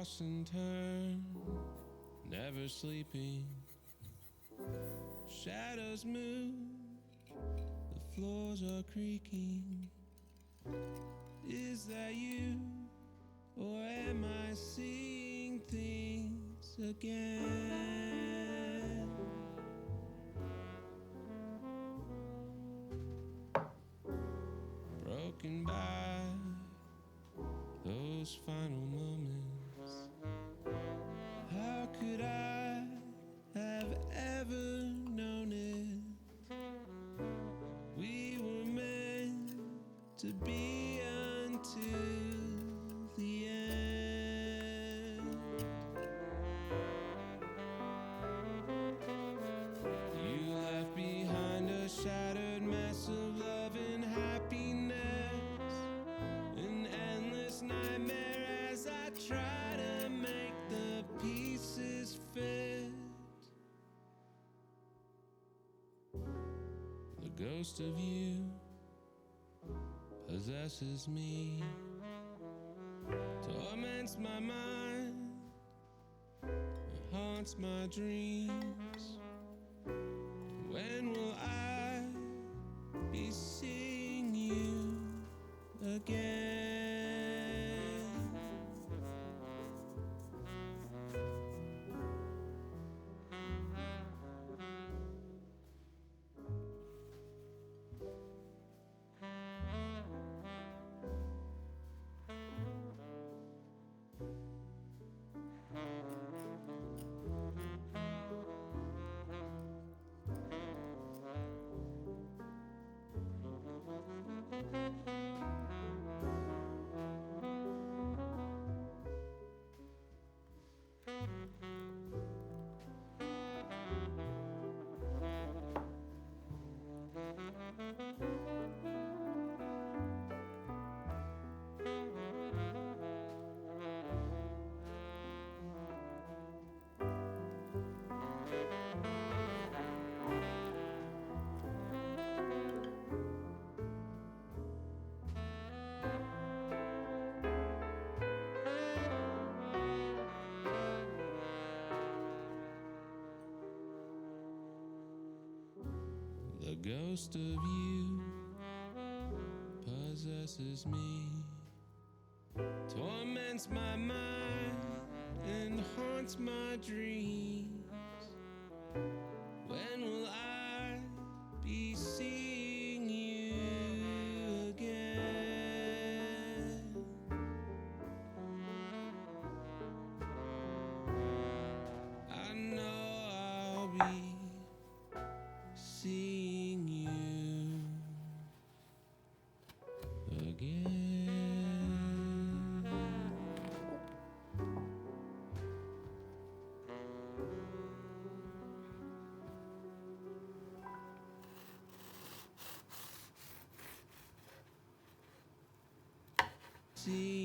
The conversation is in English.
toss and turn, never sleeping. Shadows move, the floors are creaking. Is that you, or am I seeing things again? Broken by those final moments. How could I have ever known it? We were meant to be until the end. You left behind a shattered mess of love and happiness, an endless nightmare as I try to make the pieces fit. The ghost of you possesses me, torments my mind, haunts my dreams. When will I be seeing you again? The ghost of you possesses me, torments my mind and haunts my dreams. When will I be seeing you again? I know I'll be seeing you again. See